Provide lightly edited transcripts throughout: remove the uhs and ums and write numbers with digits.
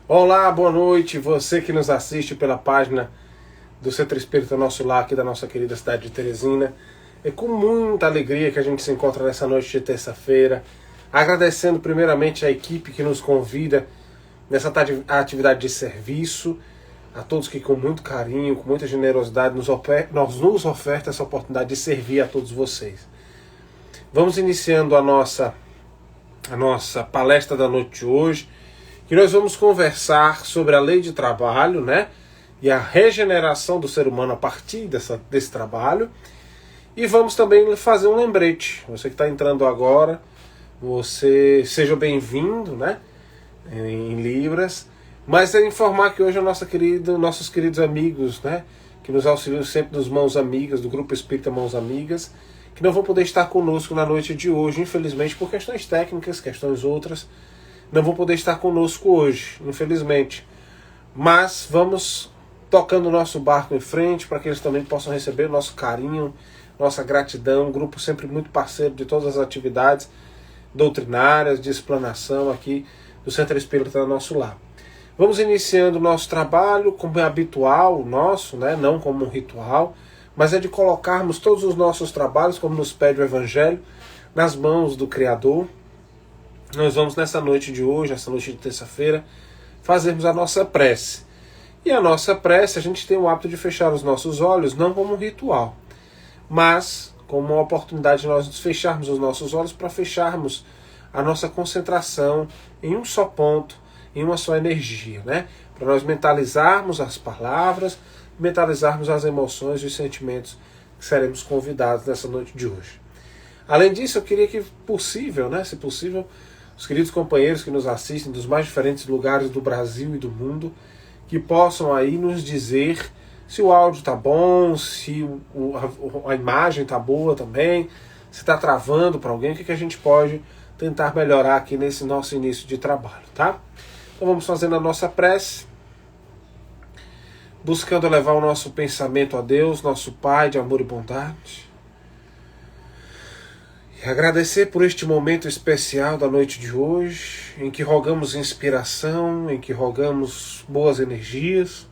Olá, boa noite, você que nos assiste pela página do Centro Espírita Nosso Lar, aqui da nossa querida cidade de Teresina. É com muita alegria que a gente se encontra nessa noite de terça-feira, agradecendo primeiramente a equipe que nos convida nessa atividade de serviço, a todos que com muito carinho, com muita generosidade nos ofertam essa oportunidade de servir a todos vocês. Vamos iniciando a nossa palestra da noite de hoje, que nós vamos conversar sobre a lei de trabalho, né? E a regeneração do ser humano a partir desse trabalho. E vamos também fazer um lembrete. Você que está entrando agora, você seja bem-vindo, né? Em Libras. Mas é informar que hoje nossos queridos amigos, né? Que nos auxiliam sempre dos Mãos Amigas, do Grupo Espírita Mãos Amigas, que não vão poder estar conosco na noite de hoje, infelizmente, por questões técnicas, questões outras, não vão poder estar conosco hoje, infelizmente. Mas vamos tocando o nosso barco em frente para que eles também possam receber o nosso carinho, nossa gratidão, um grupo sempre muito parceiro de todas as atividades doutrinárias, de explanação aqui do Centro Espírita Nosso Lar. Vamos iniciando o nosso trabalho, como é habitual nosso, né? Não como um ritual, mas é de colocarmos todos os nossos trabalhos, como nos pede o Evangelho, nas mãos do Criador. Nós vamos nessa noite de hoje, essa noite de terça-feira, fazermos a nossa prece. E a nossa prece, a gente tem o hábito de fechar os nossos olhos, não como um ritual, mas como uma oportunidade de nós fecharmos os nossos olhos para fecharmos a nossa concentração em um só ponto, em uma só energia, né? Para nós mentalizarmos as palavras, mentalizarmos as emoções e os sentimentos que seremos convidados nessa noite de hoje. Além disso, eu queria que, possível, né, se possível, os queridos companheiros que nos assistem dos mais diferentes lugares do Brasil e do mundo, que possam aí nos dizer se o áudio está bom, se a imagem está boa também, se está travando para alguém, o que a gente pode tentar melhorar aqui nesse nosso início de trabalho, tá? Então vamos fazendo a nossa prece, buscando levar o nosso pensamento a Deus, nosso Pai de amor e bondade, e agradecer por este momento especial da noite de hoje, em que rogamos inspiração, em que rogamos boas energias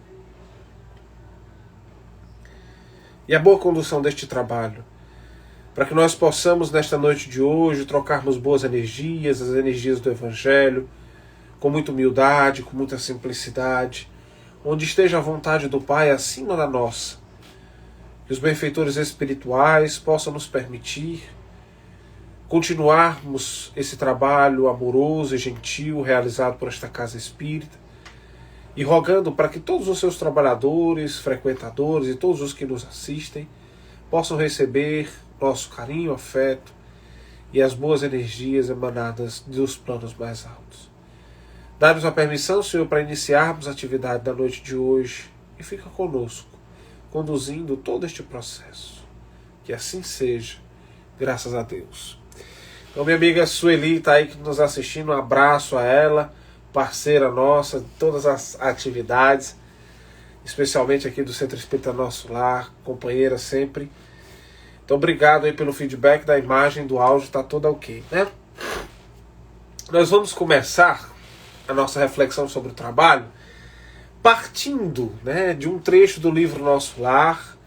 e a boa condução deste trabalho, para que nós possamos nesta noite de hoje trocarmos boas energias, as energias do Evangelho, com muita humildade, com muita simplicidade, onde esteja a vontade do Pai acima da nossa. Que os benfeitores espirituais possam nos permitir continuarmos esse trabalho amoroso e gentil realizado por esta Casa Espírita, e rogando para que todos os seus trabalhadores, frequentadores e todos os que nos assistem possam receber nosso carinho, afeto e as boas energias emanadas dos planos mais altos. Dá-nos a permissão, Senhor, para iniciarmos a atividade da noite de hoje e fica conosco, conduzindo todo este processo. Que assim seja, graças a Deus. Então, minha amiga Sueli está aí nos assistindo, um abraço a ela, parceira nossa de todas as atividades, especialmente aqui do Centro Espírita Nosso Lar, companheira sempre. Então, obrigado aí pelo feedback da imagem, do áudio, está toda ok, né? Nós vamos começar a nossa reflexão sobre o trabalho partindo, né, de um trecho do livro Nosso Lar,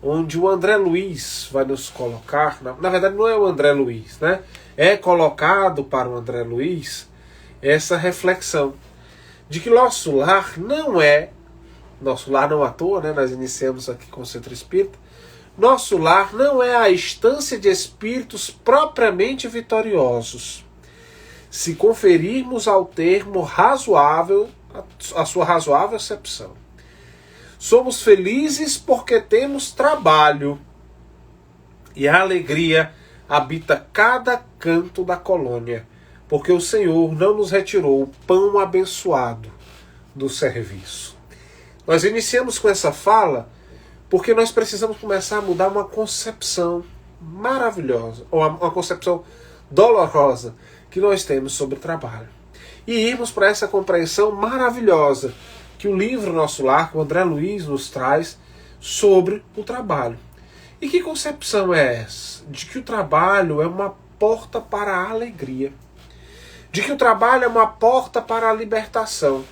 onde o André Luiz vai nos colocar, na verdade não é o André Luiz, né? É colocado para o André Luiz essa reflexão de que nosso lar não à toa, né? Nós iniciamos aqui com o Centro Espírita, nosso lar não é a estância de espíritos propriamente vitoriosos, se conferirmos ao termo razoável, a sua razoável acepção. Somos felizes porque temos trabalho, e a alegria habita cada canto da colônia, porque o Senhor não nos retirou o pão abençoado do serviço. Nós iniciamos com essa fala porque nós precisamos começar a mudar uma concepção maravilhosa, ou uma concepção dolorosa que nós temos sobre o trabalho. E irmos para essa compreensão maravilhosa que o livro Nosso Lar, que o André Luiz nos traz sobre o trabalho. E que concepção é essa? De que o trabalho é uma porta para a alegria. De que o trabalho é uma porta para a libertação.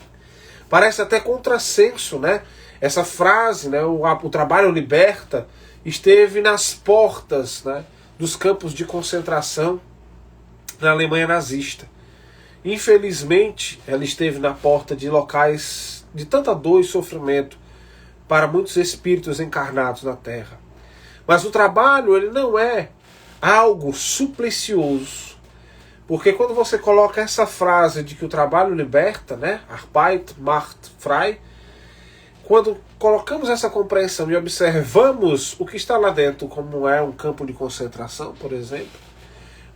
Parece até contrassenso, né? Essa frase, né, o trabalho liberta, esteve nas portas, né, dos campos de concentração na Alemanha nazista. Infelizmente, ela esteve na porta de locais de tanta dor e sofrimento para muitos espíritos encarnados na Terra. Mas o trabalho, ele não é algo suplicioso. Porque quando você coloca essa frase de que o trabalho liberta, né, Arbeit macht frei, quando colocamos essa compreensão e observamos o que está lá dentro, como é um campo de concentração, por exemplo,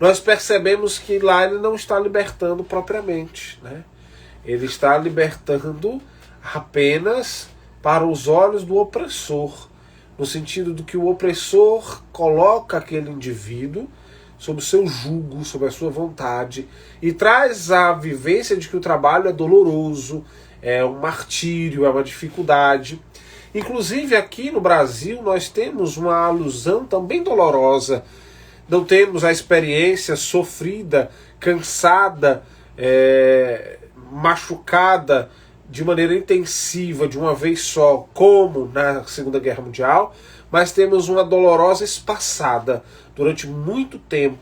nós percebemos que lá ele não está libertando propriamente, né? Ele está libertando apenas para os olhos do opressor, no sentido de que o opressor coloca aquele indivíduo sob o seu jugo, sob a sua vontade, e traz a vivência de que o trabalho é doloroso, é um martírio, é uma dificuldade. Inclusive aqui no Brasil nós temos uma alusão também dolorosa. Não temos a experiência sofrida, cansada, machucada de maneira intensiva, de uma vez só, como na Segunda Guerra Mundial, mas temos uma dolorosa espaçada durante muito tempo,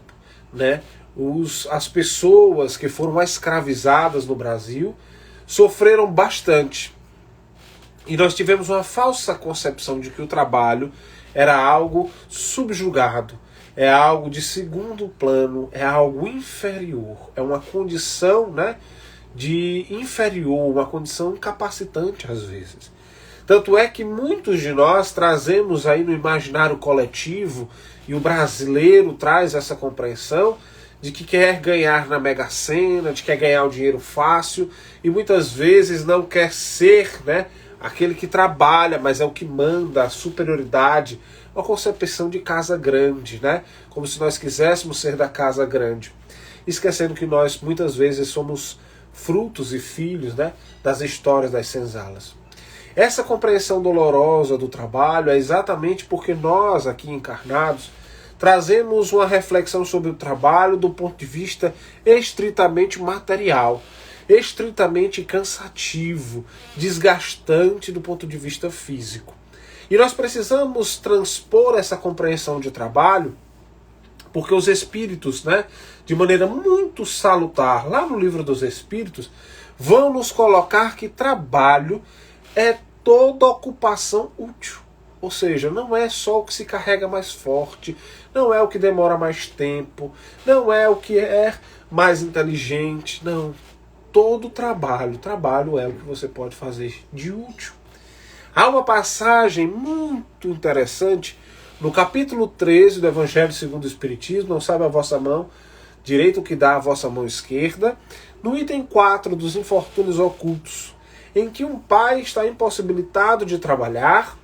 né? As pessoas que foram escravizadas no Brasil sofreram bastante. E nós tivemos uma falsa concepção de que o trabalho era algo subjugado, é algo de segundo plano, é algo inferior, é uma condição, né, de inferior, uma condição incapacitante às vezes. Tanto é que muitos de nós trazemos aí no imaginário coletivo, e o brasileiro traz essa compreensão de que quer ganhar na Mega Sena, de que quer ganhar o dinheiro fácil, e muitas vezes não quer ser, né, aquele que trabalha, mas é o que manda, a superioridade, uma concepção de casa grande, né? Como se nós quiséssemos ser da casa grande, esquecendo que nós muitas vezes somos frutos e filhos, né, das histórias das senzalas. Essa compreensão dolorosa do trabalho é exatamente porque nós aqui encarnados trazemos uma reflexão sobre o trabalho do ponto de vista estritamente material, estritamente cansativo, desgastante do ponto de vista físico. E nós precisamos transpor essa compreensão de trabalho, porque os espíritos, né, de maneira muito salutar, lá no Livro dos Espíritos, vão nos colocar que trabalho é toda ocupação útil. Ou seja, não é só o que se carrega mais forte, não é o que demora mais tempo, não é o que é mais inteligente, não. Todo trabalho é o que você pode fazer de útil. Há uma passagem muito interessante no capítulo 13 do Evangelho segundo o Espiritismo, não sabe a vossa mão direita o que dá a vossa mão esquerda, no item 4 dos infortúnios ocultos, em que um pai está impossibilitado de trabalhar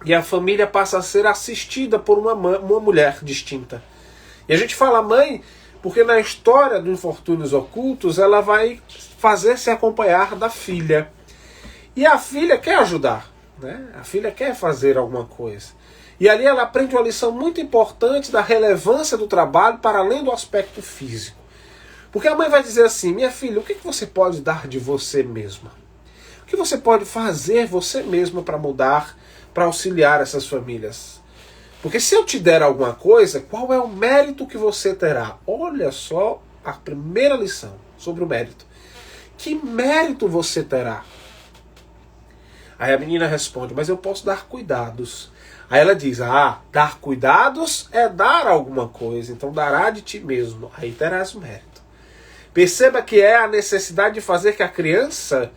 e a família passa a ser assistida por uma mulher distinta. E a gente fala mãe porque na história do Infortúnios Ocultos ela vai fazer-se acompanhar da filha. E a filha quer ajudar, né? A filha quer fazer alguma coisa. E ali ela aprende uma lição muito importante da relevância do trabalho para além do aspecto físico. Porque a mãe vai dizer assim, minha filha, o que você pode dar de você mesma? O que você pode fazer você mesma para mudar, para auxiliar essas famílias? Porque se eu te der alguma coisa, qual é o mérito que você terá? Olha só a primeira lição sobre o mérito. Que mérito você terá? Aí a menina responde, mas eu posso dar cuidados. Aí ela diz, dar cuidados é dar alguma coisa, então dará de ti mesmo, aí terás o mérito. Perceba que é a necessidade de fazer que a criança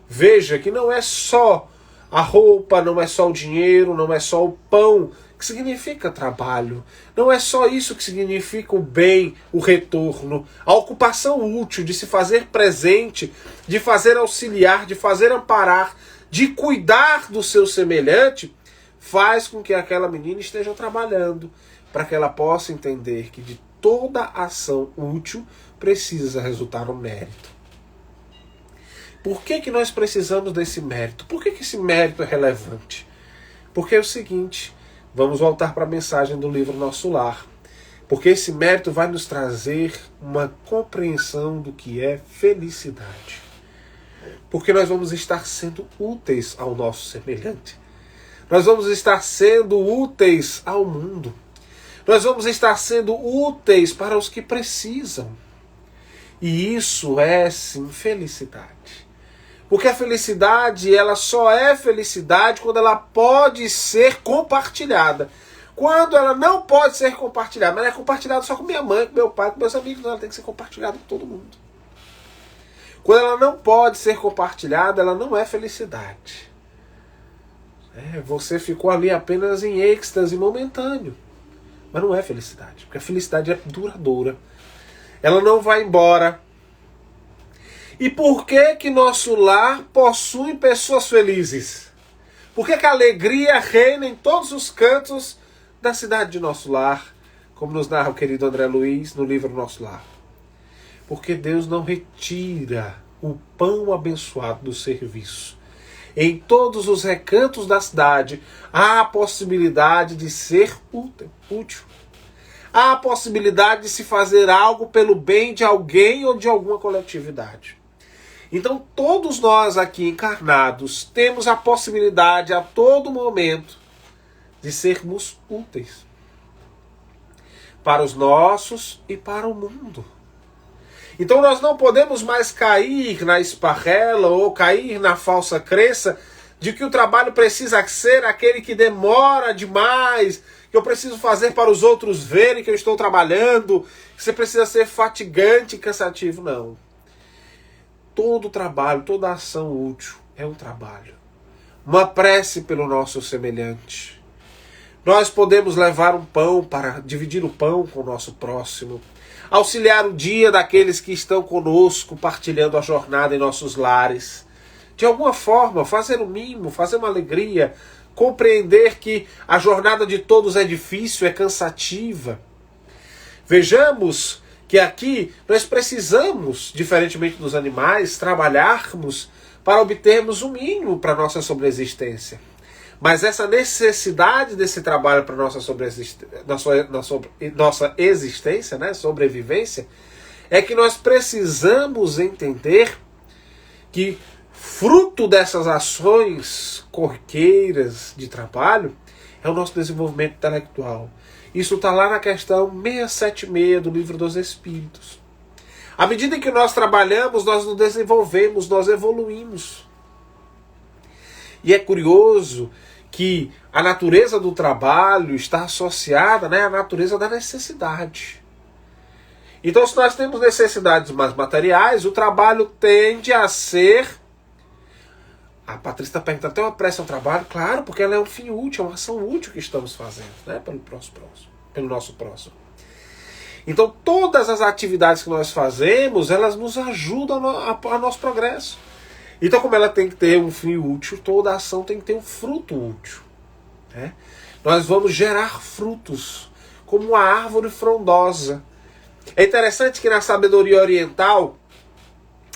veja que não é só a roupa, não é só o dinheiro, não é só o pão que significa trabalho. Não é só isso que significa o bem, o retorno, a ocupação útil de se fazer presente, de fazer auxiliar, de fazer amparar, de cuidar do seu semelhante, faz com que aquela menina esteja trabalhando, para que ela possa entender que de toda ação útil precisa resultar um mérito. Por que nós precisamos desse mérito? Por que esse mérito é relevante? Porque é o seguinte, vamos voltar para a mensagem do livro Nosso Lar. Porque esse mérito vai nos trazer uma compreensão do que é felicidade. Porque nós vamos estar sendo úteis ao nosso semelhante. Nós vamos estar sendo úteis ao mundo. Nós vamos estar sendo úteis para os que precisam. E isso é, sim, felicidade. Porque a felicidade, ela só é felicidade quando ela pode ser compartilhada. Quando ela não pode ser compartilhada, mas ela é compartilhada só com minha mãe, com meu pai, com meus amigos, ela tem que ser compartilhada com todo mundo. Quando ela não pode ser compartilhada, ela não é felicidade. Você ficou ali apenas em êxtase momentâneo. Mas não é felicidade, porque a felicidade é duradoura. Ela não vai embora. E por que que nosso lar possui pessoas felizes? Por que que a alegria reina em todos os cantos da cidade de nosso lar, como nos narra o querido André Luiz no livro Nosso Lar? Porque Deus não retira o pão abençoado do serviço. Em todos os recantos da cidade há a possibilidade de ser útil. Há a possibilidade de se fazer algo pelo bem de alguém ou de alguma coletividade. Então todos nós aqui encarnados temos a possibilidade a todo momento de sermos úteis para os nossos e para o mundo. Então nós não podemos mais cair na esparrela ou cair na falsa crença de que o trabalho precisa ser aquele que demora demais, que eu preciso fazer para os outros verem que eu estou trabalhando, que você precisa ser fatigante e cansativo. Não. Todo trabalho, toda ação útil é um trabalho. Uma prece pelo nosso semelhante. Nós podemos levar um pão para dividir o pão com o nosso próximo. Auxiliar o dia daqueles que estão conosco, partilhando a jornada em nossos lares. De alguma forma, fazer um mimo, fazer uma alegria, compreender que a jornada de todos é difícil, é cansativa. Vejamos que aqui nós precisamos, diferentemente dos animais, trabalharmos para obtermos o mínimo para a nossa sobreexistência. Mas essa necessidade desse trabalho para a nossa existência, né, sobrevivência, é que nós precisamos entender que fruto dessas ações corriqueiras de trabalho é o nosso desenvolvimento intelectual. Isso está lá na questão 676 do Livro dos Espíritos. À medida que nós trabalhamos, nós nos desenvolvemos, nós evoluímos. E é curioso que a natureza do trabalho está associada, né, à natureza da necessidade. Então, se nós temos necessidades mais materiais, o trabalho tende a ser... A Patrícia está perguntando, tem uma pressa ao trabalho? Claro, porque ela é um fim útil, é uma ação útil que estamos fazendo, né, pelo nosso próximo. Então, todas as atividades que nós fazemos, elas nos ajudam a nosso progresso. Então, como ela tem que ter um fim útil, toda ação tem que ter um fruto útil. Né? Nós vamos gerar frutos, como uma árvore frondosa. É interessante que na sabedoria oriental,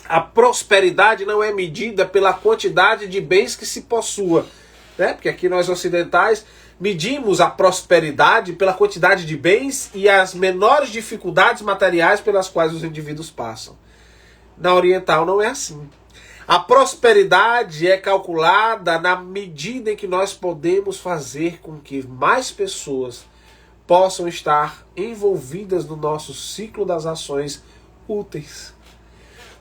a prosperidade não é medida pela quantidade de bens que se possua. Né? Porque aqui nós ocidentais medimos a prosperidade pela quantidade de bens e as menores dificuldades materiais pelas quais os indivíduos passam. Na oriental não é assim. A prosperidade é calculada na medida em que nós podemos fazer com que mais pessoas possam estar envolvidas no nosso ciclo das ações úteis.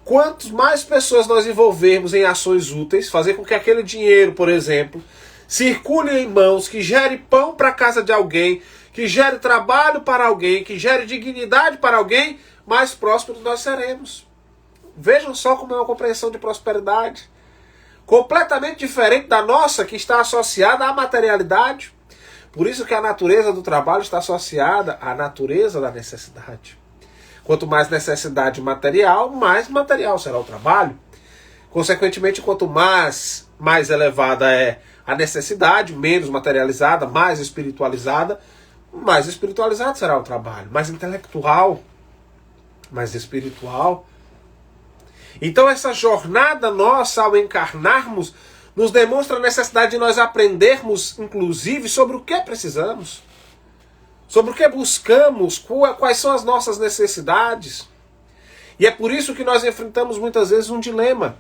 Quanto mais pessoas nós envolvermos em ações úteis, fazer com que aquele dinheiro, por exemplo, circule em mãos, que gere pão para a casa de alguém, que gere trabalho para alguém, que gere dignidade para alguém, mais prósperos nós seremos. Vejam só como é uma compreensão de prosperidade. Completamente diferente da nossa, que está associada à materialidade. Por isso que a natureza do trabalho está associada à natureza da necessidade. Quanto mais necessidade material, mais material será o trabalho. Consequentemente, quanto mais elevada é a necessidade, menos materializada, mais espiritualizado será o trabalho. Mais intelectual, mais espiritual. Então essa jornada nossa ao encarnarmos nos demonstra a necessidade de nós aprendermos, inclusive, sobre o que precisamos, sobre o que buscamos, quais são as nossas necessidades. E é por isso que nós enfrentamos muitas vezes um dilema.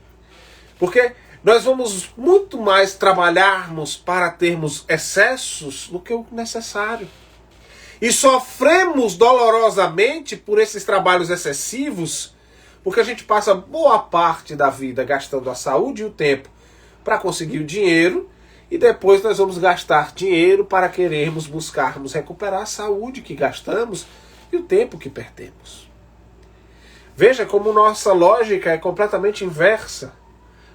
Porque nós vamos muito mais trabalharmos para termos excessos do que o necessário. E sofremos dolorosamente por esses trabalhos excessivos, porque a gente passa boa parte da vida gastando a saúde e o tempo para conseguir o dinheiro, e depois nós vamos gastar dinheiro para buscarmos recuperar a saúde que gastamos e o tempo que perdemos. Veja como nossa lógica é completamente inversa.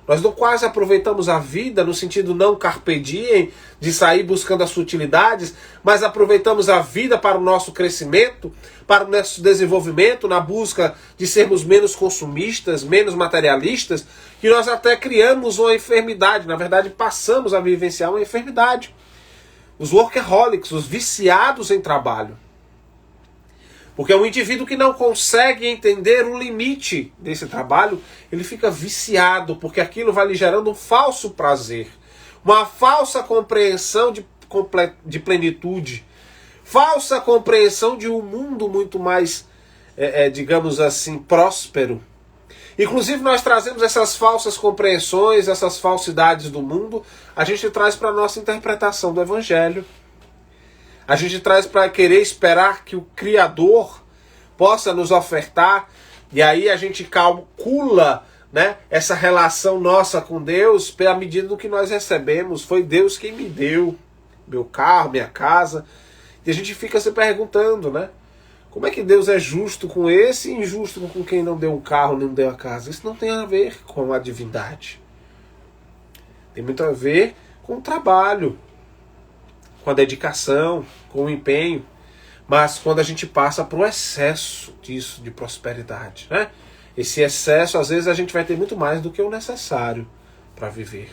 Nós não quase aproveitamos a vida no sentido não carpe diem, de sair buscando as futilidades, mas aproveitamos a vida para o nosso crescimento, para o nosso desenvolvimento, na busca de sermos menos consumistas, menos materialistas, que nós até criamos uma enfermidade, na verdade passamos a vivenciar uma enfermidade. Os workaholics, os viciados em trabalho. Porque o indivíduo que não consegue entender o limite desse trabalho, ele fica viciado, porque aquilo vai lhe gerando um falso prazer, uma falsa compreensão de plenitude, falsa compreensão de um mundo muito mais, digamos assim, próspero. Inclusive nós trazemos essas falsas compreensões, essas falsidades do mundo, a gente traz para a nossa interpretação do Evangelho. A gente traz para querer esperar que o Criador possa nos ofertar, e aí a gente calcula, né, essa relação nossa com Deus pela medida do que nós recebemos. Foi Deus quem me deu meu carro, minha casa. E a gente fica se perguntando, né? Como é que Deus é justo com esse e injusto com quem não deu um carro, nem deu a casa? Isso não tem a ver com a divindade. Tem muito a ver com o trabalho, com a dedicação, com o empenho. Mas quando a gente passa para o excesso disso, de prosperidade, né? Esse excesso, às vezes, a gente vai ter muito mais do que o necessário para viver.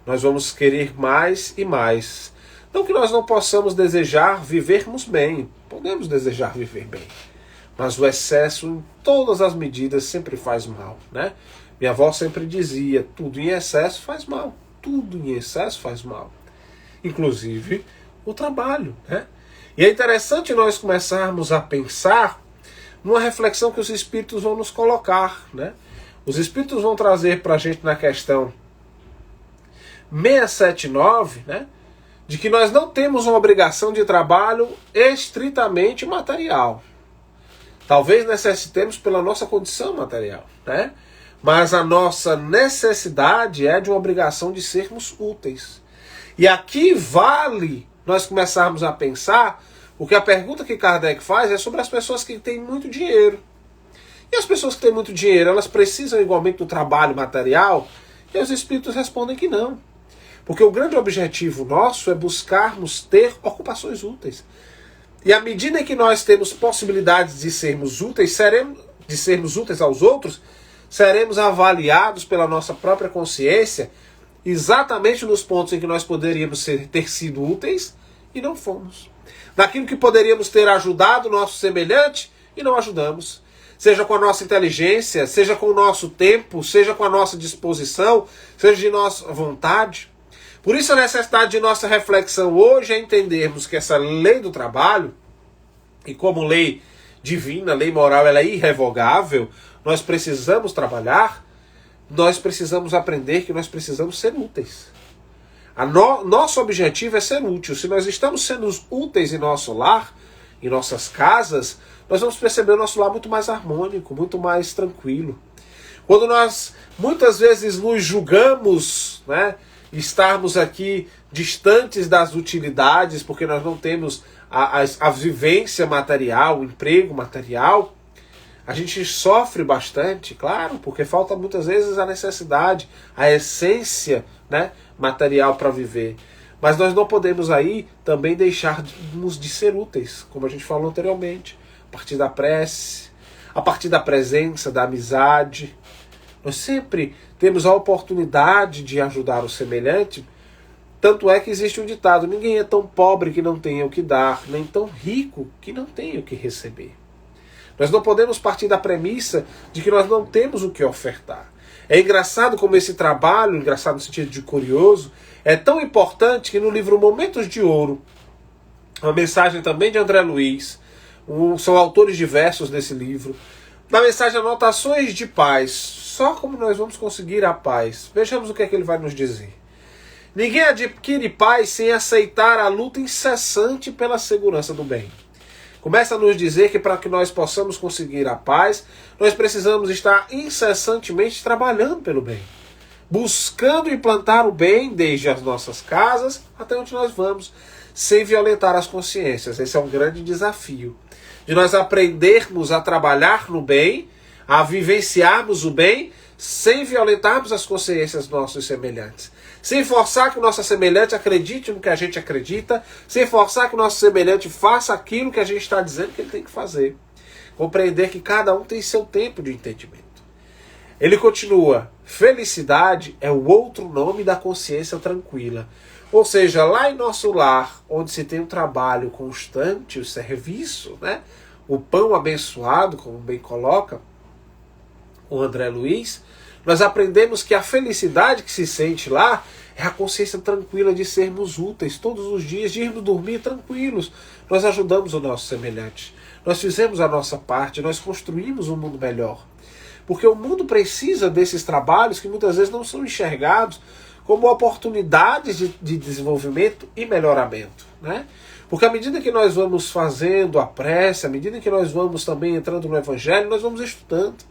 Nós vamos querer mais e mais. Não que nós não possamos desejar vivermos bem. Podemos desejar viver bem. Mas o excesso, em todas as medidas, sempre faz mal, né? Minha avó sempre dizia, tudo em excesso faz mal. Tudo em excesso faz mal. Inclusive o trabalho, né? E é interessante nós começarmos a pensar numa reflexão que os Espíritos vão nos colocar, né? Os Espíritos vão trazer para a gente na questão 679, né? De que nós não temos uma obrigação de trabalho estritamente material. Talvez necessitemos pela nossa condição material, né? Mas a nossa necessidade é de uma obrigação de sermos úteis. E aqui vale nós começarmos a pensar, porque a pergunta que Kardec faz é sobre as pessoas que têm muito dinheiro. E as pessoas que têm muito dinheiro, elas precisam igualmente do trabalho material? E os Espíritos respondem que não. Porque o grande objetivo nosso é buscarmos ter ocupações úteis. E à medida que nós temos possibilidades de sermos úteis, aos outros, seremos avaliados pela nossa própria consciência exatamente nos pontos em que nós poderíamos ter sido úteis e não fomos. Naquilo que poderíamos ter ajudado o nosso semelhante e não ajudamos. Seja com a nossa inteligência, seja com o nosso tempo, seja com a nossa disposição, seja de nossa vontade. Por isso a necessidade de nossa reflexão hoje é entendermos que essa lei do trabalho, e como lei divina, lei moral, ela é irrevogável, nós precisamos trabalhar, nós precisamos aprender que nós precisamos ser úteis. Nosso objetivo é ser útil. Se nós estamos sendo úteis em nosso lar, em nossas casas, nós vamos perceber o nosso lar muito mais harmônico, muito mais tranquilo. Quando nós muitas vezes nos julgamos, né, estarmos aqui distantes das utilidades, porque nós não temos a vivência material, o emprego material, a gente sofre bastante, claro, porque falta muitas vezes a necessidade, a essência, né, material para viver. Mas nós não podemos aí também deixarmos de ser úteis, como a gente falou anteriormente, a partir da prece, a partir da presença, da amizade. Nós sempre temos a oportunidade de ajudar o semelhante. Tanto é que existe um ditado: ninguém é tão pobre que não tenha o que dar, nem tão rico que não tenha o que receber. Nós não podemos partir da premissa de que nós não temos o que ofertar. É engraçado como esse trabalho, engraçado no sentido de curioso, é tão importante que no livro Momentos de Ouro, uma mensagem também de André Luiz, são autores diversos desse livro, Na mensagem Anotações de Paz, só como nós vamos conseguir a paz. Vejamos o que é que ele vai nos dizer. Ninguém adquire paz sem aceitar a luta incessante pela segurança do bem. Começa a nos dizer que para que nós possamos conseguir a paz, nós precisamos estar incessantemente trabalhando pelo bem. Buscando implantar o bem desde as nossas casas até onde nós vamos, sem violentar as consciências. Esse é um grande desafio. De nós aprendermos a trabalhar no bem, a vivenciarmos o bem, sem violentarmos as consciências dos nossos semelhantes. Sem forçar que o nosso semelhante acredite no que a gente acredita, sem forçar que o nosso semelhante faça aquilo que a gente está dizendo que ele tem que fazer. Compreender que cada um tem seu tempo de entendimento. Ele continua, felicidade é o outro nome da consciência tranquila. Ou seja, lá em nosso lar, onde se tem um trabalho constante, o serviço, né? O pão abençoado, como bem coloca o André Luiz, nós aprendemos que a felicidade que se sente lá é a consciência tranquila de sermos úteis todos os dias, de irmos dormir tranquilos. Nós ajudamos o nosso semelhante, nós fizemos a nossa parte, nós construímos um mundo melhor. Porque o mundo precisa desses trabalhos que muitas vezes não são enxergados como oportunidades de desenvolvimento e melhoramento, né? Porque à medida que nós vamos fazendo a prece, à medida que nós vamos também entrando no Evangelho, nós vamos estudando,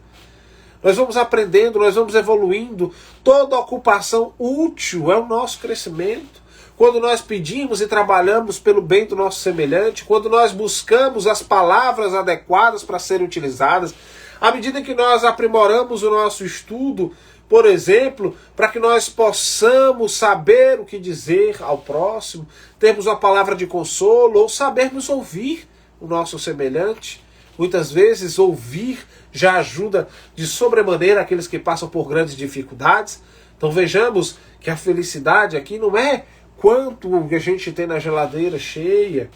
nós vamos aprendendo, nós vamos evoluindo. Toda ocupação útil é o nosso crescimento. Quando nós pedimos e trabalhamos pelo bem do nosso semelhante, quando nós buscamos as palavras adequadas para serem utilizadas, à medida que nós aprimoramos o nosso estudo, por exemplo, para que nós possamos saber o que dizer ao próximo, termos uma palavra de consolo ou sabermos ouvir o nosso semelhante. Muitas vezes ouvir já ajuda de sobremaneira aqueles que passam por grandes dificuldades. Então vejamos que a felicidade aqui não é quanto que a gente tem na geladeira cheia,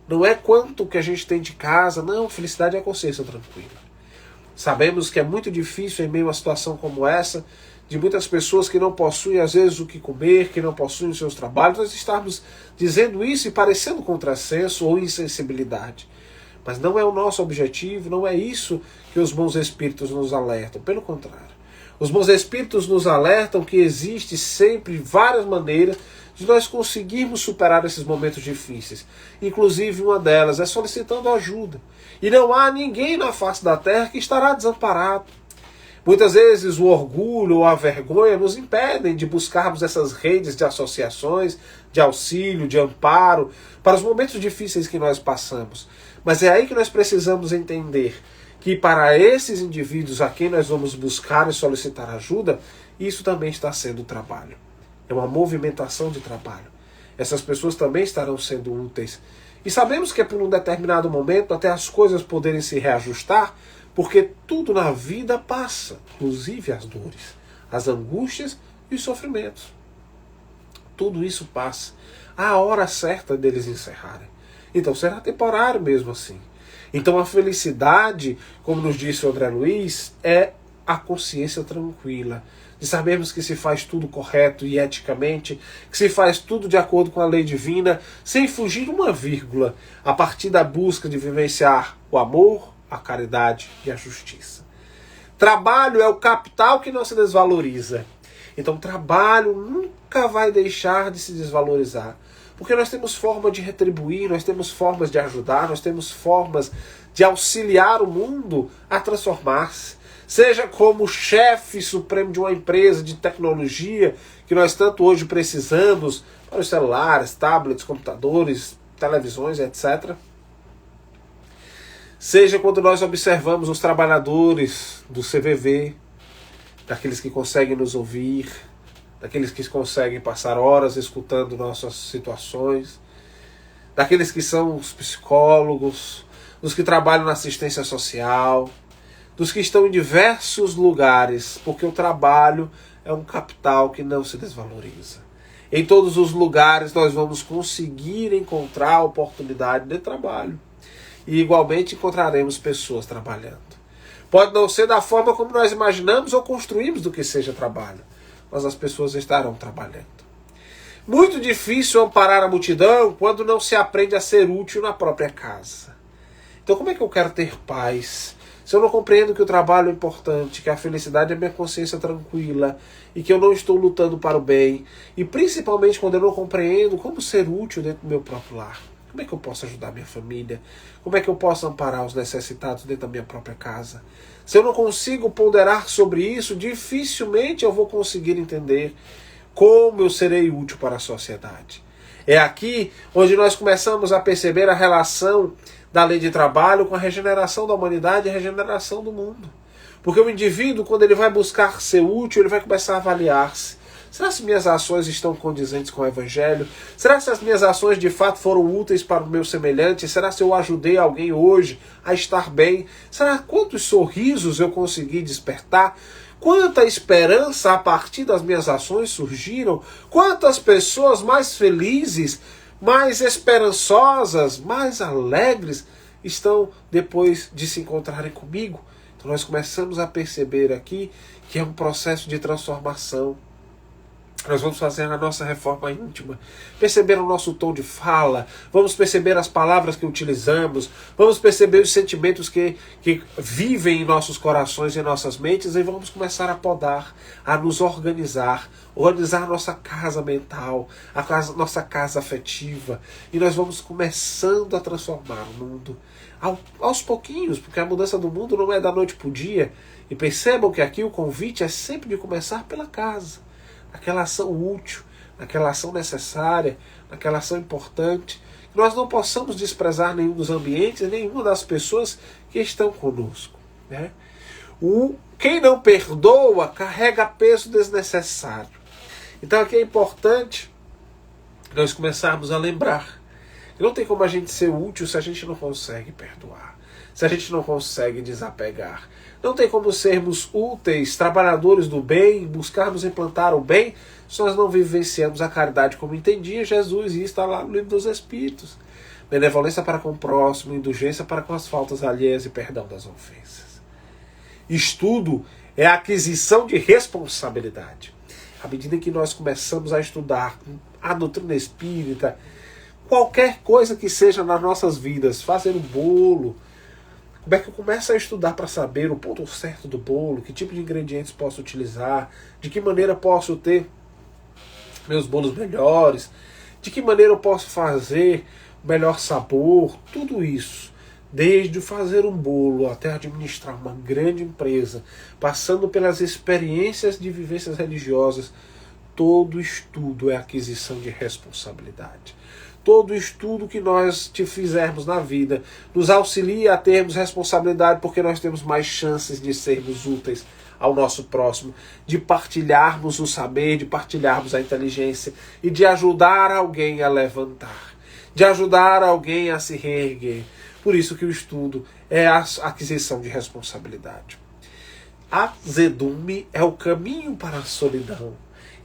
não é quanto que a gente tem de casa, não, felicidade é a consciência tranquila. Sabemos que é muito difícil em meio a uma situação como essa, de muitas pessoas que não possuem às vezes o que comer, que não possuem os seus trabalhos, nós estarmos dizendo isso e parecendo contrassenso ou insensibilidade. Mas não é o nosso objetivo, não é isso que os bons espíritos nos alertam, pelo contrário. Os bons espíritos nos alertam que existe sempre várias maneiras de nós conseguirmos superar esses momentos difíceis. Inclusive uma delas é solicitando ajuda. E não há ninguém na face da terra que estará desamparado. Muitas vezes o orgulho ou a vergonha nos impedem de buscarmos essas redes de associações, de auxílio, de amparo, para os momentos difíceis que nós passamos. Mas é aí que nós precisamos entender que para esses indivíduos a quem nós vamos buscar e solicitar ajuda, isso também está sendo trabalho. É uma movimentação de trabalho. Essas pessoas também estarão sendo úteis. E sabemos que é por um determinado momento até as coisas poderem se reajustar, porque tudo na vida passa, inclusive as dores, as angústias e os sofrimentos. Tudo isso passa. Há a hora certa deles encerrarem. Então será temporário mesmo assim. Então a felicidade, como nos disse o André Luiz, é a consciência tranquila, de sabermos que se faz tudo correto e eticamente, que se faz tudo de acordo com a lei divina, sem fugir uma vírgula, a partir da busca de vivenciar o amor, a caridade e a justiça. Trabalho é o capital que não se desvaloriza. Então trabalho nunca vai deixar de se desvalorizar. Porque nós temos forma de retribuir, nós temos formas de ajudar, nós temos formas de auxiliar o mundo a transformar-se. Seja como chefe supremo de uma empresa de tecnologia, que nós tanto hoje precisamos, para os celulares, tablets, computadores, televisões, etc. Seja quando nós observamos os trabalhadores do CVV, daqueles que conseguem nos ouvir, daqueles que conseguem passar horas escutando nossas situações, daqueles que são os psicólogos, dos que trabalham na assistência social, dos que estão em diversos lugares, porque o trabalho é um capital que não se desvaloriza. Em todos os lugares nós vamos conseguir encontrar a oportunidade de trabalho. E igualmente encontraremos pessoas trabalhando. Pode não ser da forma como nós imaginamos ou construímos do que seja trabalho, mas as pessoas estarão trabalhando. Muito difícil amparar a multidão quando não se aprende a ser útil na própria casa. Então como é que eu quero ter paz se eu não compreendo que o trabalho é importante, que a felicidade é minha consciência tranquila e que eu não estou lutando para o bem, e principalmente quando eu não compreendo como ser útil dentro do meu próprio lar, como é que eu posso ajudar minha família? Como é que eu posso amparar os necessitados dentro da minha própria casa? Se eu não consigo ponderar sobre isso, dificilmente eu vou conseguir entender como eu serei útil para a sociedade. É aqui onde nós começamos a perceber a relação da lei de trabalho com a regeneração da humanidade e a regeneração do mundo. Porque o indivíduo, quando ele vai buscar ser útil, ele vai começar a avaliar-se. Será que minhas ações estão condizentes com o Evangelho? Será que as minhas ações de fato foram úteis para o meu semelhante? Será que eu ajudei alguém hoje a estar bem? Será quantos sorrisos eu consegui despertar? Quanta esperança a partir das minhas ações surgiram? Quantas pessoas mais felizes, mais esperançosas, mais alegres estão depois de se encontrarem comigo? Então nós começamos a perceber aqui que é um processo de transformação. Nós vamos fazer a nossa reforma íntima, perceber o nosso tom de fala, vamos perceber as palavras que utilizamos, vamos perceber os sentimentos que vivem em nossos corações e em nossas mentes, e vamos começar a podar, a nos organizar a nossa casa mental, nossa casa afetiva, e nós vamos começando a transformar o mundo aos pouquinhos, porque a mudança do mundo não é da noite para o dia, e percebam que aqui o convite é sempre de começar pela casa. Aquela ação útil, aquela ação necessária, aquela ação importante, que nós não possamos desprezar nenhum dos ambientes, nenhuma das pessoas que estão conosco. Né? Quem não perdoa carrega peso desnecessário. Então aqui é importante nós começarmos a lembrar que não tem como a gente ser útil se a gente não consegue perdoar, se a gente não consegue desapegar. Não tem como sermos úteis, trabalhadores do bem, buscarmos implantar o bem, se nós não vivenciamos a caridade como entendia Jesus, e está lá no Livro dos Espíritos. Benevolência para com o próximo, indulgência para com as faltas alheias e perdão das ofensas. Estudo é a aquisição de responsabilidade. À medida que nós começamos a estudar a doutrina espírita, qualquer coisa que seja nas nossas vidas, fazer um bolo, como é que eu começo a estudar para saber o ponto certo do bolo, que tipo de ingredientes posso utilizar, de que maneira posso ter meus bolos melhores, de que maneira eu posso fazer o melhor sabor, tudo isso, desde fazer um bolo até administrar uma grande empresa, passando pelas experiências de vivências religiosas, todo estudo é aquisição de responsabilidade. Todo estudo que nós te fizermos na vida nos auxilia a termos responsabilidade, porque nós temos mais chances de sermos úteis ao nosso próximo, de partilharmos o saber, de partilharmos a inteligência e de ajudar alguém a levantar, de ajudar alguém a se reerguer. Por isso que o estudo é a aquisição de responsabilidade. Azedume é o caminho para a solidão.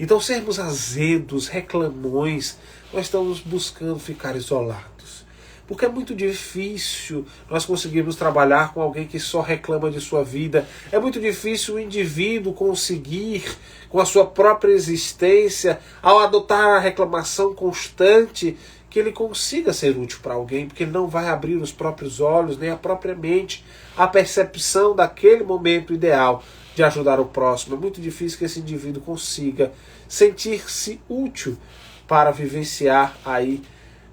Então, sermos azedos, reclamões, nós estamos buscando ficar isolados. Porque é muito difícil nós conseguirmos trabalhar com alguém que só reclama de sua vida. É muito difícil o indivíduo conseguir, com a sua própria existência, ao adotar a reclamação constante, que ele consiga ser útil para alguém, porque ele não vai abrir os próprios olhos, nem a própria mente, a percepção daquele momento ideal de ajudar o próximo. É muito difícil que esse indivíduo consiga sentir-se útil para vivenciar aí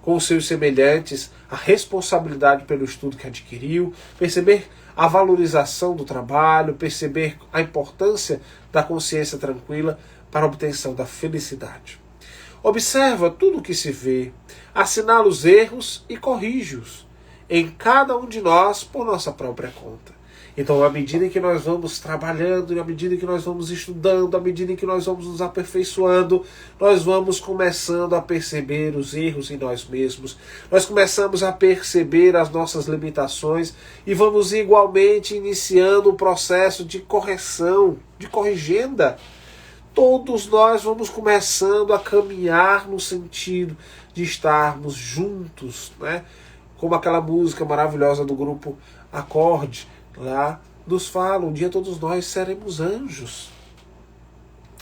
com os seus semelhantes a responsabilidade pelo estudo que adquiriu, perceber a valorização do trabalho, perceber a importância da consciência tranquila para a obtenção da felicidade. Observa tudo o que se vê, assinala os erros e corrige-os em cada um de nós por nossa própria conta. Então, à medida que nós vamos trabalhando, à medida que nós vamos estudando, à medida que nós vamos nos aperfeiçoando, nós vamos começando a perceber os erros em nós mesmos, nós começamos a perceber as nossas limitações e vamos igualmente iniciando um processo de correção, de corrigenda. Todos nós vamos começando a caminhar no sentido de estarmos juntos, né? Como aquela música maravilhosa do grupo Acorde, lá nos fala, um dia todos nós seremos anjos.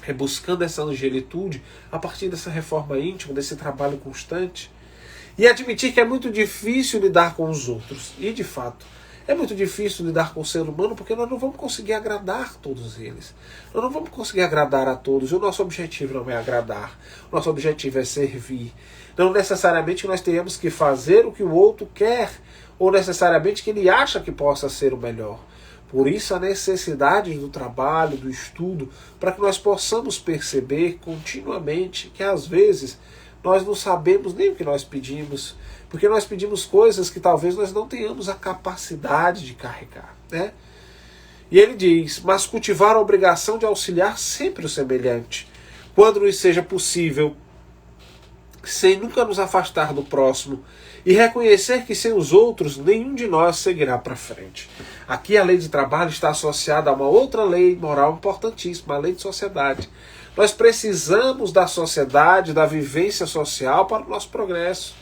Rebuscando essa angelitude a partir dessa reforma íntima, desse trabalho constante. E admitir que é muito difícil lidar com os outros. E de fato, É muito difícil lidar com o ser humano porque nós não vamos conseguir agradar todos eles. Nós não vamos conseguir agradar a todos. E o nosso objetivo não é agradar. O nosso objetivo é servir. Não necessariamente nós tenhamos que fazer o que o outro quer, ou necessariamente que ele acha que possa ser o melhor. Por isso a necessidade do trabalho, do estudo, para que nós possamos perceber continuamente que às vezes nós não sabemos nem o que nós pedimos, porque nós pedimos coisas que talvez nós não tenhamos a capacidade de carregar, né? E ele diz, mas cultivar a obrigação de auxiliar sempre o semelhante, quando nos seja possível, sem nunca nos afastar do próximo, e reconhecer que sem os outros nenhum de nós seguirá para frente. Aqui a lei de trabalho está associada a uma outra lei moral importantíssima, a lei de sociedade. Nós precisamos da sociedade, da vivência social para o nosso progresso.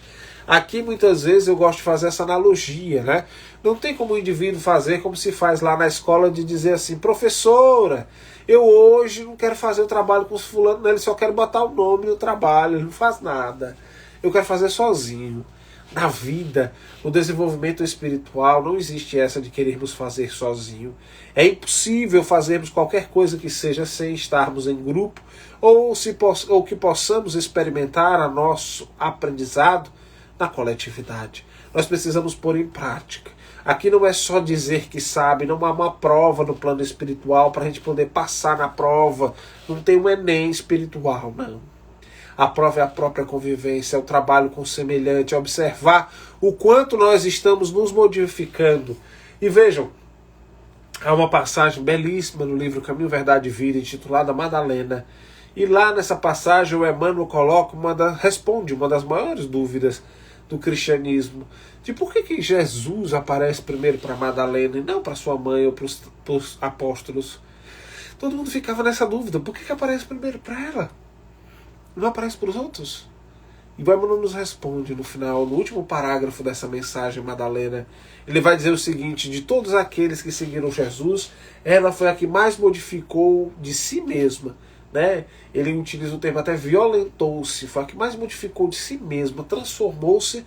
Aqui muitas vezes eu gosto de fazer essa analogia, né? Não tem como o indivíduo fazer como se faz lá na escola de dizer assim, professora, eu hoje não quero fazer o trabalho com os fulanos, ele só quer botar o nome no trabalho, ele não faz nada. Eu quero fazer sozinho. Na vida, no desenvolvimento espiritual, não existe essa de querermos fazer sozinho. É impossível fazermos qualquer coisa que seja sem estarmos em grupo, ou que possamos experimentar a nosso aprendizado na coletividade. Nós precisamos pôr em prática. Aqui não é só dizer que sabe, não há uma prova no plano espiritual para a gente poder passar na prova. Não tem um Enem espiritual, não. A prova é a própria convivência, é o trabalho com o semelhante, é observar o quanto nós estamos nos modificando. E vejam, há uma passagem belíssima no livro Caminho, Verdade e Vida, intitulada Madalena. E lá nessa passagem o Emmanuel coloca responde uma das maiores dúvidas do cristianismo, de por que Jesus aparece primeiro para Madalena e não para sua mãe ou para os apóstolos. Todo mundo ficava nessa dúvida, por que aparece primeiro para ela? Não aparece para os outros? E o Emmanuel nos responde no final, no último parágrafo dessa mensagem, Madalena. Ele vai dizer o seguinte, de todos aqueles que seguiram Jesus, ela foi a que mais modificou de si mesma, né? Ele utiliza o termo até violentou-se, foi a que mais modificou de si mesma, transformou-se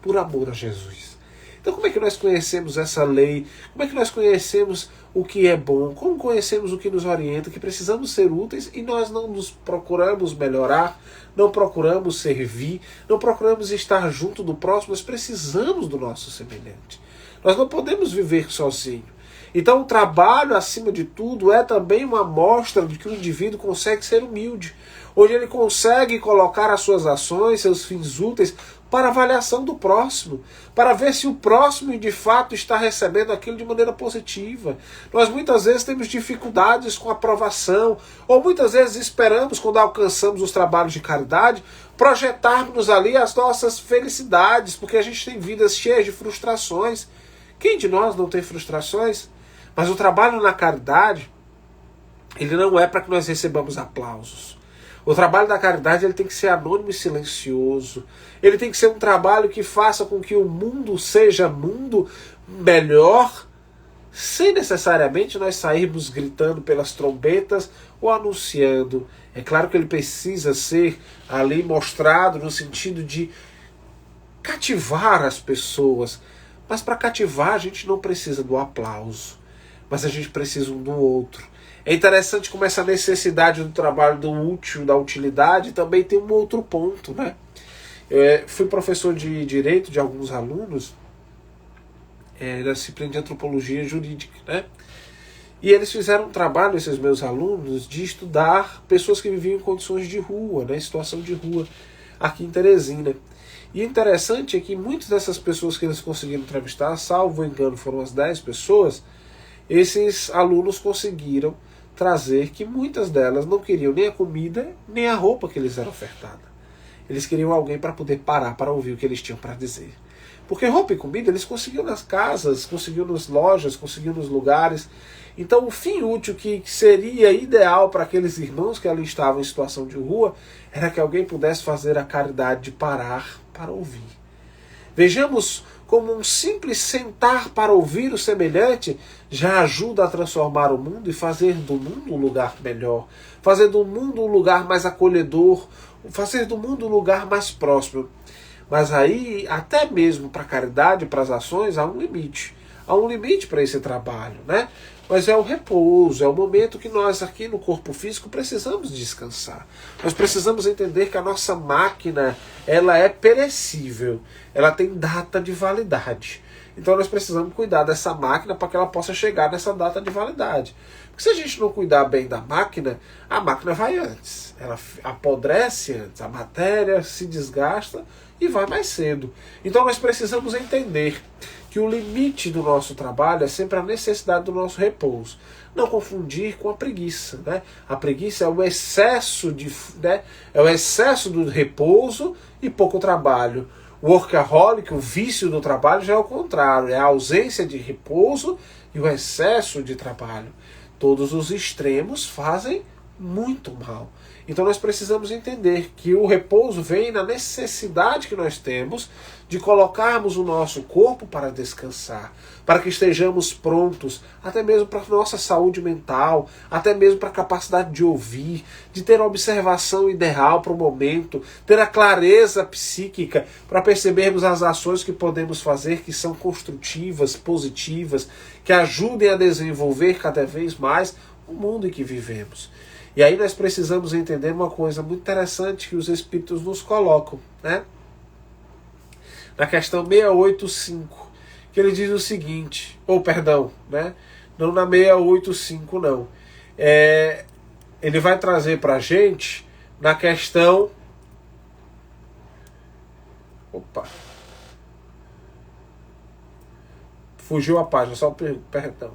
por amor a Jesus. Então como é que nós conhecemos essa lei? Como é que nós conhecemos o que é bom? Como conhecemos o que nos orienta? Que precisamos ser úteis e nós não nos procuramos melhorar, não procuramos servir, não procuramos estar junto do próximo, nós precisamos do nosso semelhante. Nós não podemos viver sozinho. Então o trabalho, acima de tudo, é também uma amostra de que o indivíduo consegue ser humilde, onde ele consegue colocar as suas ações, seus fins úteis, para avaliação do próximo, para ver se o próximo de fato está recebendo aquilo de maneira positiva. Nós muitas vezes temos dificuldades com a aprovação, ou muitas vezes esperamos, quando alcançamos os trabalhos de caridade, projetarmos ali as nossas felicidades, porque a gente tem vidas cheias de frustrações. Quem de nós não tem frustrações? Mas o trabalho na caridade, ele não é para que nós recebamos aplausos. O trabalho da caridade ele tem que ser anônimo e silencioso. Ele tem que ser um trabalho que faça com que o mundo seja mundo melhor, sem necessariamente nós sairmos gritando pelas trombetas ou anunciando. É claro que ele precisa ser ali mostrado no sentido de cativar as pessoas. Mas para cativar a gente não precisa do aplauso, mas a gente precisa um do outro. É interessante como essa necessidade do trabalho do útil, da utilidade, também tem um outro ponto, né? Fui professor de Direito de alguns alunos da disciplina de Antropologia Jurídica, né? E eles fizeram um trabalho, esses meus alunos, de estudar pessoas que viviam em condições de rua, né? Em situação de rua, aqui em Teresina. E o interessante é que muitas dessas pessoas que eles conseguiram entrevistar, salvo engano foram as 10 pessoas, esses alunos conseguiram trazer que muitas delas não queriam nem a comida, nem a roupa que lhes era ofertada. Eles queriam alguém para poder parar, para ouvir o que eles tinham para dizer. Porque roupa e comida eles conseguiam nas casas, conseguiam nas lojas, conseguiam nos lugares. Então o fim útil que seria ideal para aqueles irmãos que ali estavam em situação de rua, era que alguém pudesse fazer a caridade de parar para ouvir. Vejamos como um simples sentar para ouvir o semelhante já ajuda a transformar o mundo e fazer do mundo um lugar melhor, fazer do mundo um lugar mais acolhedor, fazer do mundo um lugar mais próximo. Mas aí, até mesmo para a caridade, para as ações, há um limite. Há um limite para esse trabalho, né? Mas é o repouso, é o momento que nós aqui no corpo físico precisamos descansar. Nós precisamos entender que a nossa máquina, ela é perecível, ela tem data de validade. Então nós precisamos cuidar dessa máquina para que ela possa chegar nessa data de validade. Porque se a gente não cuidar bem da máquina, a máquina vai antes. Ela apodrece antes, a matéria se desgasta e vai mais cedo. Então nós precisamos entender que o limite do nosso trabalho é sempre a necessidade do nosso repouso. Não confundir com a preguiça, né? A preguiça é o excesso é o excesso do repouso e pouco trabalho. O workaholic, o vício do trabalho, já é o contrário, é a ausência de repouso e o excesso de trabalho. Todos os extremos fazem muito mal. Então nós precisamos entender que o repouso vem na necessidade que nós temos de colocarmos o nosso corpo para descansar, para que estejamos prontos, até mesmo para a nossa saúde mental, até mesmo para a capacidade de ouvir, de ter a observação ideal para o momento, ter a clareza psíquica para percebermos as ações que podemos fazer que são construtivas, positivas, que ajudem a desenvolver cada vez mais o mundo em que vivemos. E aí nós precisamos entender uma coisa muito interessante que os Espíritos nos colocam, né? Na questão 685, que ele diz o seguinte, né? Não na 685 não. Ele vai trazer para a gente na questão... Fugiu a página, só perdão.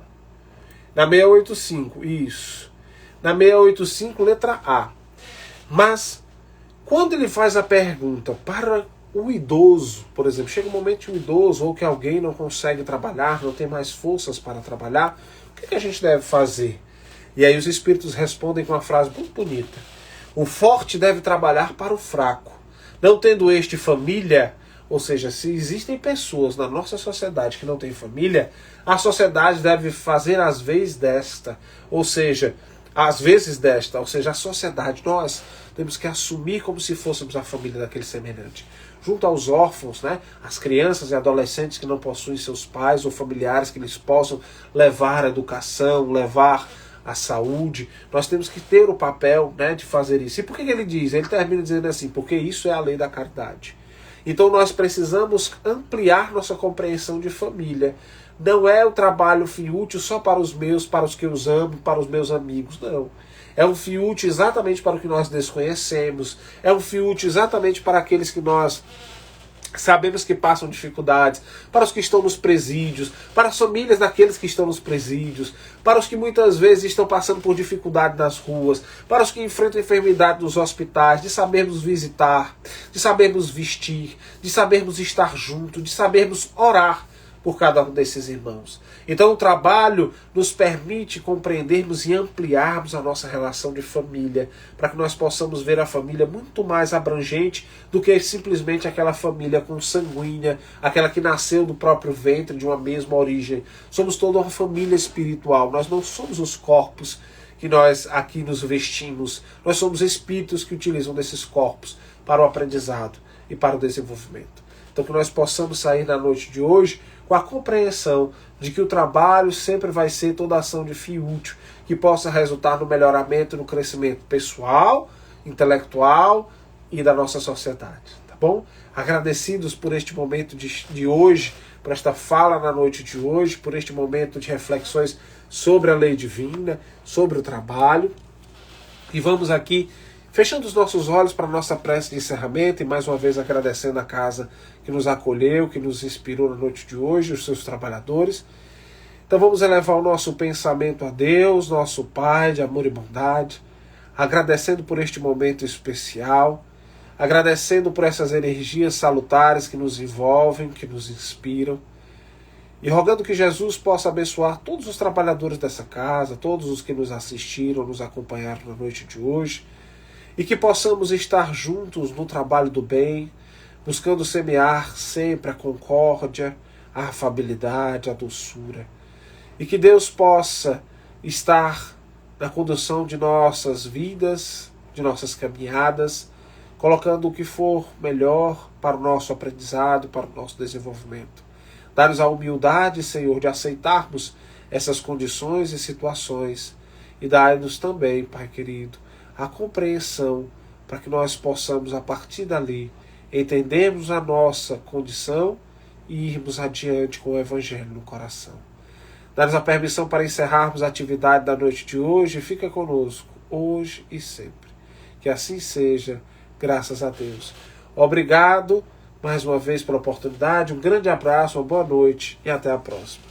Na 685, isso. Na 685, letra A. Mas, quando ele faz a pergunta para o idoso, por exemplo, chega um momento que o idoso ou que alguém não consegue trabalhar, não tem mais forças para trabalhar, o que a gente deve fazer? E aí os espíritos respondem com uma frase muito bonita. O forte deve trabalhar para o fraco. Não tendo este família, ou seja, se existem pessoas na nossa sociedade que não têm família, a sociedade deve fazer às vezes desta, ou seja, a sociedade, nós temos que assumir como se fôssemos a família daquele semelhante. Junto aos órfãos, né, as crianças e adolescentes que não possuem seus pais ou familiares que lhes possam levar a educação, levar a saúde, nós temos que ter o papel, né, de fazer isso. E por que ele diz? Ele termina dizendo assim, porque isso é a lei da caridade. Então nós precisamos ampliar nossa compreensão de família. Não é o trabalho fim útil só para os meus, para os que eu amo, para os meus amigos, não. É um fim útil exatamente para o que nós desconhecemos, é um fim útil exatamente para aqueles que nós sabemos que passam dificuldades, para os que estão nos presídios, para as famílias daqueles que estão nos presídios, para os que muitas vezes estão passando por dificuldade nas ruas, para os que enfrentam enfermidade nos hospitais, de sabermos visitar, de sabermos vestir, de sabermos estar junto, de sabermos orar por cada um desses irmãos. Então o trabalho nos permite compreendermos e ampliarmos a nossa relação de família, para que nós possamos ver a família muito mais abrangente do que simplesmente aquela família consanguínea, aquela que nasceu do próprio ventre, de uma mesma origem. Somos toda uma família espiritual, nós não somos os corpos que nós aqui nos vestimos, nós somos espíritos que utilizam desses corpos para o aprendizado e para o desenvolvimento. Então que nós possamos sair na noite de hoje com a compreensão de que o trabalho sempre vai ser toda ação de fim útil, que possa resultar no melhoramento, no crescimento pessoal, intelectual e da nossa sociedade, tá bom? Agradecidos por este momento de hoje, por esta fala na noite de hoje, por este momento de reflexões sobre a lei divina, sobre o trabalho. E vamos aqui fechando os nossos olhos para a nossa prece de encerramento e mais uma vez agradecendo a casa que nos acolheu, que nos inspirou na noite de hoje, os seus trabalhadores. Então vamos elevar o nosso pensamento a Deus, nosso Pai de amor e bondade, agradecendo por este momento especial, agradecendo por essas energias salutares que nos envolvem, que nos inspiram, e rogando que Jesus possa abençoar todos os trabalhadores dessa casa, todos os que nos assistiram, nos acompanharam na noite de hoje, e que possamos estar juntos no trabalho do bem, buscando semear sempre a concórdia, a afabilidade, a doçura. E que Deus possa estar na condução de nossas vidas, de nossas caminhadas, colocando o que for melhor para o nosso aprendizado, para o nosso desenvolvimento. Dá-nos a humildade, Senhor, de aceitarmos essas condições e situações. E dá-nos também, Pai querido, a compreensão para que nós possamos, a partir dali, entendermos a nossa condição e irmos adiante com o Evangelho no coração. Dá-nos a permissão para encerrarmos a atividade da noite de hoje. Fica conosco, hoje e sempre. Que assim seja, graças a Deus. Obrigado mais uma vez pela oportunidade. Um grande abraço, uma boa noite e até a próxima.